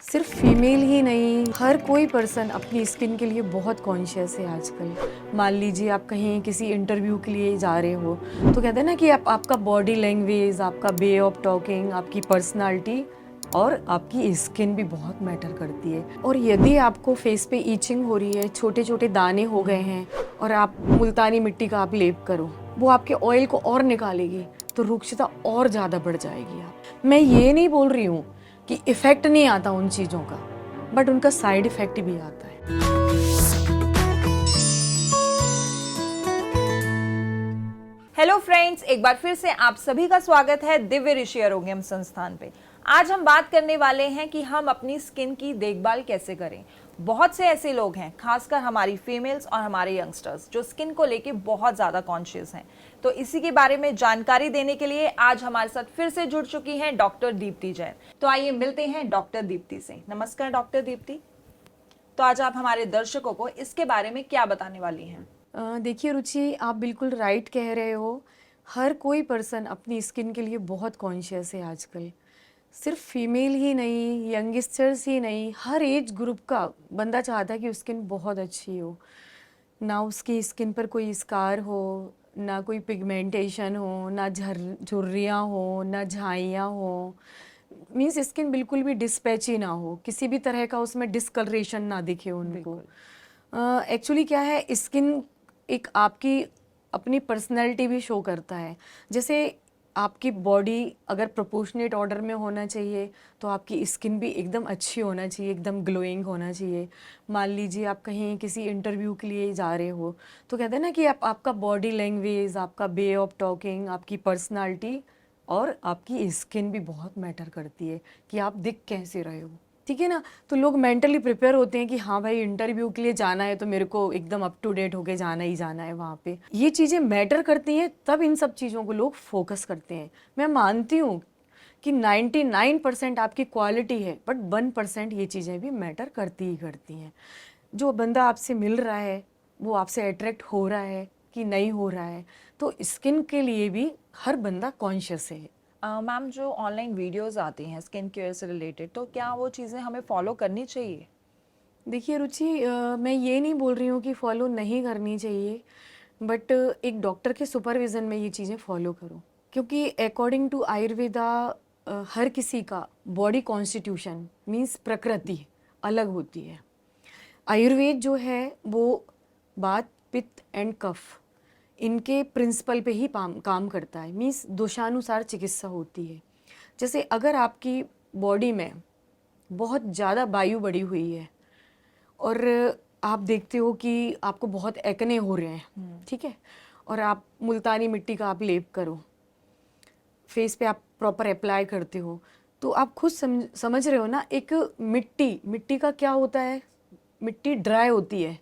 सिर्फ फीमेल ही नहीं, हर कोई पर्सन अपनी स्किन के लिए बहुत कॉन्शियस है आजकल। मान लीजिए आप कहीं किसी इंटरव्यू के लिए जा रहे हो तो कहते हैं ना कि आपका बॉडी लैंग्वेज, आपका वे ऑफ टॉकिंग, आपकी पर्सनालिटी और आपकी स्किन भी बहुत मैटर करती है। और यदि आपको फेस पे ईचिंग हो रही है, छोटे छोटे दाने हो गए हैं और आप मुल्तानी मिट्टी का आप लेप करो, वो आपके ऑयल को और निकालेगी तो रुक्षता और ज़्यादा बढ़ जाएगी। आप मैं ये नहीं बोल रही हूँ कि इफेक्ट नहीं आता उन चीज़ों का, बट उनका साइड इफेक्ट भी आता है। हेलो फ्रेंड्स, एक बार फिर से आप सभी का स्वागत है दिव्य ऋषि आरोग्यम संस्थान पे। आज हम बात करने वाले हैं कि हम अपनी स्किन की देखभाल कैसे करें। बहुत से ऐसे लोग हैं, खासकर हमारी फीमेल्स और हमारे यंगस्टर्स, जो स्किन को लेके बहुत ज़्यादा कॉन्शियस हैं। तो इसी के बारे में जानकारी देने के लिए आज हमारे साथ फिर से जुड़ चुकी हैं डॉक्टर दीप्ति जैन। तो आइए मिलते हैं डॉक्टर दीप्ति से। नमस्कार डॉक्टर दीप्ति। तो आज आप हमारे दर्शकों को इसके बारे में क्या बताने वाली हैं? देखिए रुचि, आप बिल्कुल राइट कह रहे हो। हर कोई पर्सन अपनी स्किन के लिए बहुत कॉन्शियस है आजकल। सिर्फ फीमेल ही नहीं, यंगस्टर्स ही नहीं, हर एज ग्रुप का बंदा चाहता है कि उसकी स्किन बहुत अच्छी हो। ना उसकी स्किन पर कोई स्कार हो, ना कोई पिगमेंटेशन हो, ना झुर्रियाँ हो, ना झाइयाँ हो। मीन्स स्किन बिल्कुल भी डिस्पैची ना हो, किसी भी तरह का उसमें डिस्कलरेशन ना दिखे उनको। एक्चुअली क्या है, स्किन एक आपकी अपनी पर्सनैलिटी भी शो करता है। जैसे आपकी बॉडी अगर प्रोपोर्शनेट ऑर्डर में होना चाहिए तो आपकी स्किन भी एकदम अच्छी होना चाहिए, एकदम ग्लोइंग होना चाहिए। मान लीजिए आप कहीं किसी इंटरव्यू के लिए जा रहे हो तो कहते हैं ना कि आपका बॉडी लैंग्वेज, आपका वे ऑफ टॉकिंग, आपकी पर्सनालिटी और आपकी स्किन भी बहुत मैटर करती है कि आप दिख कैसे रहे हो। ठीक है ना। तो लोग मेंटली प्रिपेयर होते हैं कि हाँ भाई, इंटरव्यू के लिए जाना है तो मेरे को एकदम अप टू डेट होके जाना ही जाना है वहाँ पे। ये चीज़ें मैटर करती हैं, तब इन सब चीज़ों को लोग फोकस करते हैं। मैं मानती हूँ कि 99% आपकी क्वालिटी है, बट 1% ये चीज़ें भी मैटर करती ही करती हैं। जो बंदा आपसे मिल रहा है वो आपसे अट्रैक्ट हो रहा है कि नहीं हो रहा है। तो स्किन के लिए भी हर बंदा कॉन्शियस है। मैम, जो ऑनलाइन वीडियोस आती हैं स्किन केयर से रिलेटेड, तो क्या वो चीज़ें हमें फॉलो करनी चाहिए? देखिए रुचि, मैं ये नहीं बोल रही हूँ कि फॉलो नहीं करनी चाहिए, बट एक डॉक्टर के सुपरविज़न में ये चीज़ें फॉलो करो। क्योंकि अकॉर्डिंग टू आयुर्वेदा हर किसी का बॉडी कॉन्स्टिट्यूशन मीन्स प्रकृति अलग होती है। आयुर्वेद जो है वो वात, पित्त एंड कफ, इनके प्रिंसिपल पे ही काम करता है। मीन्स दोषानुसार चिकित्सा होती है। जैसे अगर आपकी बॉडी में बहुत ज़्यादा वायु बढ़ी हुई है और आप देखते हो कि आपको बहुत एक्ने हो रहे हैं, ठीक है, और आप मुल्तानी मिट्टी का आप लेप करो, फेस पे आप प्रॉपर अप्लाई करते हो, तो आप खुद समझ रहे हो ना। एक मिट्टी का क्या होता है, मिट्टी ड्राई होती है,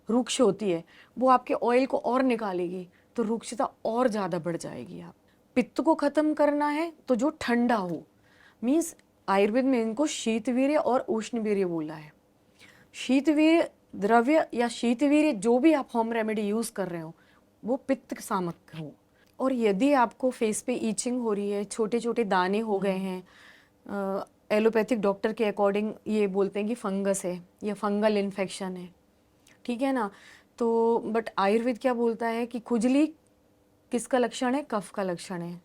रुक्ष होती है, वो आपके ऑयल को और निकालेगी तो रुक्षता और ज़्यादा बढ़ जाएगी। आप पित्त को ख़त्म करना है तो जो ठंडा हो, मीन्स आयुर्वेद में इनको शीतवीर्य और उष्णवीर्य बोला है। शीतवीर्य द्रव्य या शीतवीर्य जो भी आप होम रेमेडी यूज़ कर रहे हो वो पित्त सामक हो। और यदि आपको फेस पे ईचिंग हो रही है, छोटे छोटे दाने हो गए हैं, एलोपैथिक डॉक्टर के अकॉर्डिंग ये बोलते हैं कि फंगस है या फंगल इन्फेक्शन है, ठीक है ना। तो बट आयुर्वेद क्या बोलता है कि खुजली किसका लक्षण है, कफ का लक्षण है।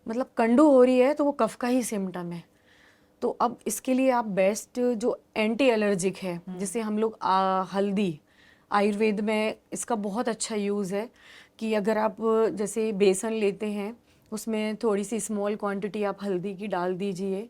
मतलब कंडू हो रही है तो वो कफ का ही सिम्टम है। तो अब इसके लिए आप बेस्ट जो एंटी एलर्जिक है, जिसे हम लोग हल्दी, आयुर्वेद में इसका बहुत अच्छा यूज़ है कि अगर आप जैसे बेसन लेते हैं उसमें थोड़ी सी स्मॉल क्वांटिटी आप हल्दी की डाल दीजिए,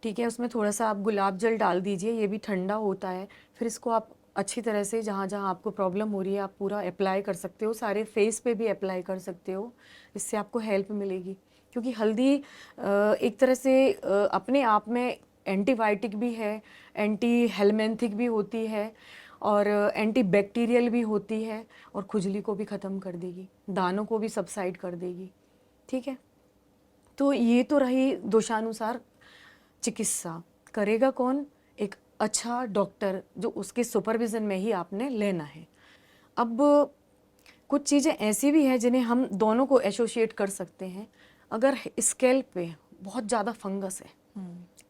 ठीक है, उसमें थोड़ा सा आप गुलाब जल डाल दीजिए, ये भी ठंडा होता है। फिर इसको आप अच्छी तरह से जहाँ जहाँ आपको प्रॉब्लम हो रही है आप पूरा अप्लाई कर सकते हो, सारे फेस पे भी अप्लाई कर सकते हो, इससे आपको हेल्प मिलेगी। क्योंकि हल्दी एक तरह से अपने आप में एंटीबायोटिक भी है, एंटी हेलमेंथिक भी होती है और एंटी बैक्टीरियल भी होती है, और खुजली को भी ख़त्म कर देगी, दानों को भी सबसाइड कर देगी, ठीक है। तो ये तो रही दोषानुसार चिकित्सा। करेगा कौन? एक अच्छा डॉक्टर जो उसके सुपरविज़न में ही आपने लेना है। अब कुछ चीज़ें ऐसी भी हैं जिन्हें हम दोनों को एसोसिएट कर सकते हैं। अगर स्कैल्प पे बहुत ज़्यादा फंगस है,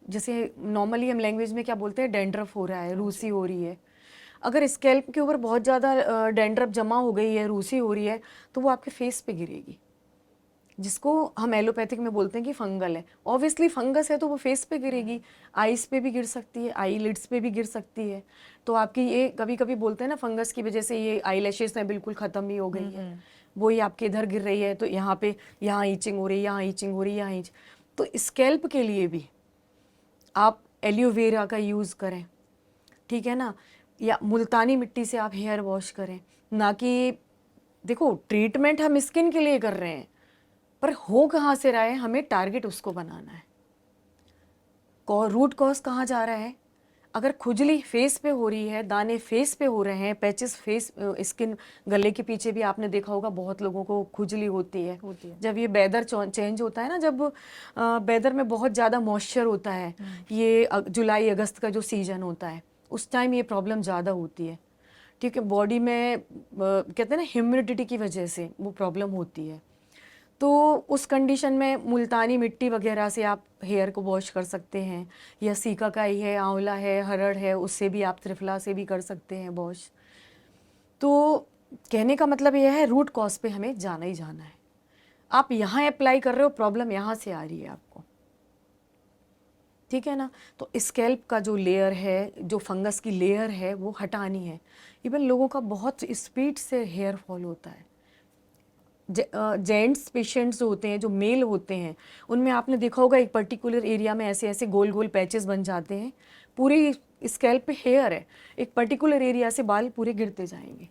जैसे नॉर्मली हम लैंग्वेज में क्या बोलते हैं, डेंड्रफ हो रहा है, रूसी हो रही है। अगर स्कैल्प के ऊपर बहुत ज़्यादा डेंड्रफ जमा हो गई है, रूसी हो रही है, तो वो आपके फेस पे गिरेगी, जिसको हम एलोपैथिक में बोलते हैं कि फंगल है। ऑब्वियसली फंगस है तो वो फेस पे गिरेगी, आईज पे भी गिर सकती है, आई लिड्स पे भी गिर सकती है। तो आपकी ये कभी कभी बोलते हैं ना, फंगस की वजह से ये आई लैशेज में बिल्कुल ख़त्म ही हो गई है, वो ही आपके इधर गिर रही है, तो यहाँ पे यहाँ ईचिंग हो रही है, यहाँ ईचिंग हो रही है, यहाँ ईच। तो स्कैल्प के लिए भी आप एलोवेरा का यूज़ करें, ठीक है ना, या मुल्तानी मिट्टी से आप हेयर वॉश करें। ना कि देखो, ट्रीटमेंट हम स्किन के लिए कर रहे हैं, पर हो कहाँ से रहा है, हमें टारगेट उसको बनाना है। रूट कॉज कहाँ जा रहा है? अगर खुजली फेस पे हो रही है, दाने फेस पे हो रहे हैं, पैचेस फेस, स्किन, गले के पीछे भी आपने देखा होगा बहुत लोगों को खुजली होती है। जब ये वेदर चेंज होता है ना, जब वेदर में बहुत ज़्यादा मॉइस्चर होता है, ये जुलाई अगस्त का जो सीजन होता है, उस टाइम ये प्रॉब्लम ज़्यादा होती है। ठीक है, बॉडी में कहते हैं ना, ह्यूमिडिटी की वजह से वो प्रॉब्लम होती है। तो उस कंडीशन में मुल्तानी मिट्टी वगैरह से आप हेयर को वॉश कर सकते हैं, या सीकाकाई है, आंवला है, हरड़ है, उससे भी आप, त्रिफला से भी कर सकते हैं वॉश। तो कहने का मतलब यह है, रूट कॉज पे हमें जाना ही जाना है। आप यहाँ अप्लाई कर रहे हो, प्रॉब्लम यहाँ से आ रही है आपको, ठीक है ना। तो स्कैल्प का जो लेयर है, जो फंगस की लेयर है, वो हटानी है। इवन लोगों का बहुत स्पीड से हेयर फॉल होता है। जेंट्स पेशेंट्स जो होते हैं, जो मेल होते हैं, उनमें आपने देखा होगा एक पर्टिकुलर एरिया में ऐसे ऐसे गोल गोल पैचेस बन जाते हैं, पूरी स्कैल्प पे हेयर है, एक पर्टिकुलर एरिया से बाल पूरे गिरते जाएंगे,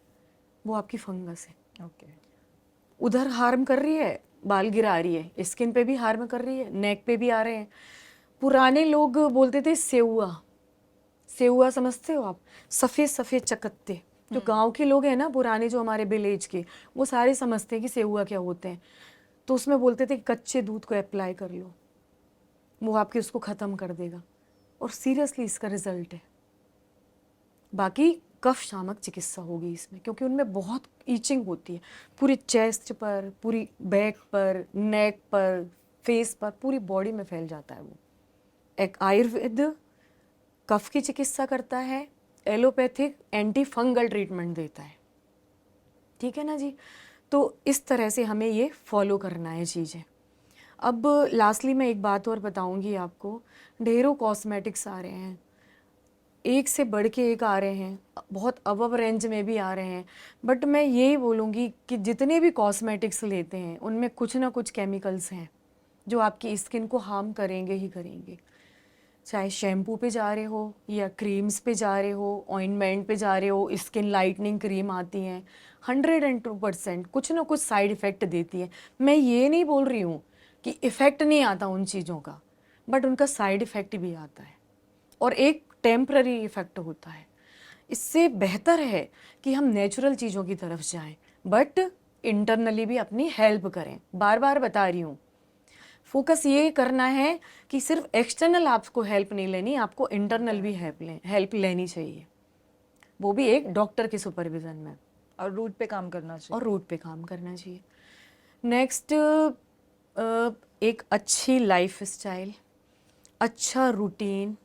वो आपकी फंगस है। ओके। उधर हार्म कर रही है, बाल गिरा रही है, स्किन पे भी हार्म कर रही है, नेक पे भी आ रहे हैं। पुराने लोग बोलते थे सेउआ, सेउआ समझते हो आप? सफ़ेद सफ़ेद चकत्ते, जो गांव के लोग हैं ना पुराने, जो हमारे विलेज के, वो सारे समझते हैं कि सेउआ क्या होते हैं। तो उसमें बोलते थे कच्चे दूध को अप्लाई कर लो, वो आपके उसको ख़त्म कर देगा। और सीरियसली इसका रिजल्ट है। बाकी कफ शामक चिकित्सा होगी इसमें, क्योंकि उनमें बहुत ईचिंग होती है, पूरी चेस्ट पर, पूरी बैक पर, नेक पर, फेस पर, पूरी बॉडी में फैल जाता है वो। एक आयुर्वेद कफ की चिकित्सा करता है, एलोपैथिक एंटी फंगल ट्रीटमेंट देता है, ठीक है ना जी। तो इस तरह से हमें ये फॉलो करना है चीज़ें। अब लास्टली मैं एक बात और बताऊंगी आपको, ढेरों कॉस्मेटिक्स आ रहे हैं, एक से बढ़ के एक आ रहे हैं, बहुत अबव रेंज में भी आ रहे हैं। बट मैं यही बोलूँगी कि जितने भी कॉस्मेटिक्स लेते हैं, उनमें कुछ ना कुछ केमिकल्स हैं जो आपकी स्किन को हार्म करेंगे ही करेंगे। चाहे शैम्पू पे जा रहे हो, या क्रीम्स पे जा रहे हो, ऑइंटमेंट पे जा रहे हो, स्किन लाइटनिंग क्रीम आती हैं, 102% कुछ ना कुछ साइड इफ़ेक्ट देती है। मैं ये नहीं बोल रही हूँ कि इफ़ेक्ट नहीं आता उन चीज़ों का, बट उनका साइड इफ़ेक्ट भी आता है, और एक टेम्पररी इफ़ेक्ट होता है। इससे बेहतर है कि हम नेचुरल चीज़ों की तरफ जाएं, बट इंटरनली भी अपनी हेल्प करें। बार बार बता रही हूँ, फोकस ये करना है कि सिर्फ एक्सटर्नल आपको हेल्प नहीं लेनी, आपको इंटरनल भी हेल्प लेनी चाहिए, वो भी एक डॉक्टर के सुपरविजन में, और रूट पे काम करना चाहिए। और रूट पे काम करना चाहिए। नेक्स्ट, एक अच्छी लाइफ स्टाइल, अच्छा रूटीन,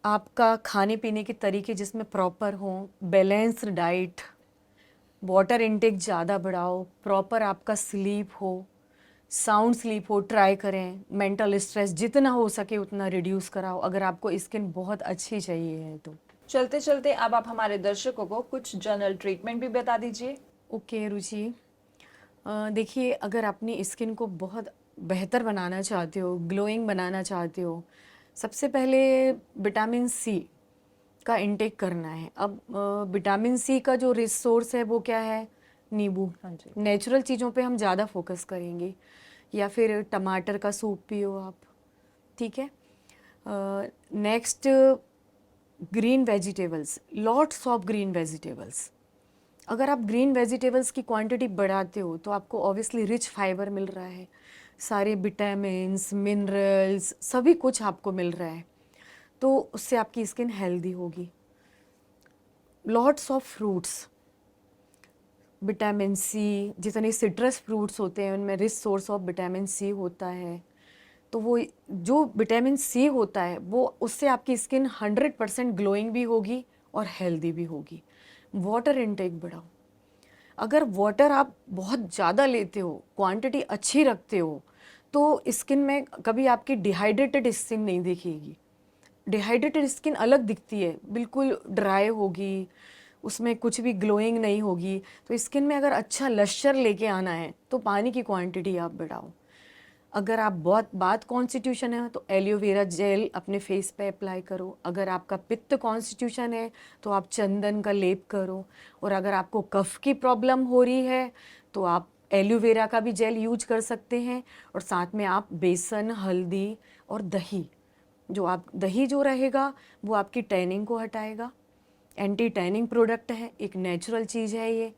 आपका खाने पीने के तरीके जिसमें प्रॉपर हों, बैलेंस्ड डाइट, वाटर इनटेक ज़्यादा बढ़ाओ, प्रॉपर आपका स्लीप हो, साउंड स्लीप हो, ट्राई करें। मेंटल स्ट्रेस जितना हो सके उतना रिड्यूस कराओ, अगर आपको स्किन बहुत अच्छी चाहिए है तो। चलते चलते अब आप हमारे दर्शकों को कुछ जनरल ट्रीटमेंट भी बता दीजिए। ओके रुचि, देखिए, अगर अपनी स्किन को बहुत बेहतर बनाना चाहते हो, ग्लोइंग बनाना चाहते हो, सबसे पहले विटामिन सी का इंटेक करना है। अब विटामिन सी का जो रिसोर्स है वो क्या है? नींबू। हाँ जी। नेचुरल चीज़ों पे हम ज़्यादा फोकस करेंगे, या फिर टमाटर का सूप पियो आप, ठीक है। Next, green vegetables, lots of green vegetables. अगर आप ग्रीन वेजिटेबल्स की क्वांटिटी बढ़ाते हो तो आपको ऑब्वियसली रिच फाइबर मिल रहा है, सारे विटामिन्स, मिनरल्स, सभी कुछ आपको मिल रहा है, तो उससे आपकी स्किन हेल्दी होगी। Lots of fruits, vitamin C, जितने सिट्रस फ्रूट्स होते हैं उनमें rich source of vitamin C होता है, तो वो जो विटामिन सी होता है वो उससे आपकी स्किन 100% ग्लोइंग भी होगी और हेल्दी भी होगी। वाटर इनटेक बढ़ाओ। अगर वाटर आप बहुत ज़्यादा लेते हो, क्वांटिटी अच्छी रखते हो, तो स्किन में कभी आपकी डिहाइड्रेटेड स्किन नहीं दिखेगी। डिहाइड्रेटेड स्किन अलग दिखती है, बिल्कुल ड्राई होगी, उसमें कुछ भी ग्लोइंग नहीं होगी। तो स्किन में अगर अच्छा लश्चर लेके आना है तो पानी की क्वांटिटी आप बढ़ाओ। अगर आप बहुत बात कॉन्स्टिट्यूशन है तो एलोवेरा जेल अपने फेस पे अप्लाई करो। अगर आपका पित्त कॉन्स्टिट्यूशन है तो आप चंदन का लेप करो। और अगर आपको कफ की प्रॉब्लम हो रही है तो आप एलोवेरा का भी जेल यूज कर सकते हैं। और साथ में आप बेसन, हल्दी और दही, दही जो रहेगा वो आपकी टैनिंग को हटाएगा। एंटी टैनिंग प्रोडक्ट है, एक नेचुरल चीज़ है ये।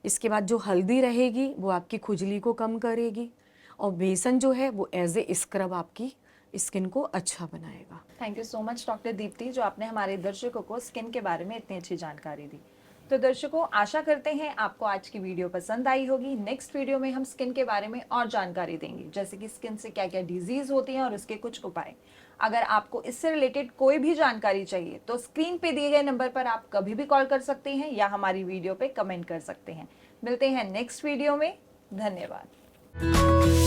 इसके बाद जो हल्दी रहेगी वो आपकी खुजली को कम करेगी। और बेसन जो है वो एज ए स्क्रब आपकी स्किन को अच्छा बनाएगा। Thank you so much doctor Deepti, जो आपने हमारे दर्शकों को स्किन के बारे में इतनी अच्छी जानकारी दी। तो दर्शकों, आशा करते हैं आपको आज की वीडियो पसंद आई होगी। नेक्स्ट वीडियो में हम स्किन के बारे में और जानकारी देंगे, जैसे कि स्किन से क्या क्या डिजीज होती हैं और उसके कुछ उपाय। अगर आपको इससे रिलेटेड कोई भी जानकारी चाहिए तो स्क्रीन पे दिए गए नंबर पर आप कभी भी कॉल कर सकते हैं या हमारी वीडियो पे कमेंट कर सकते हैं। मिलते हैं नेक्स्ट वीडियो में। धन्यवाद।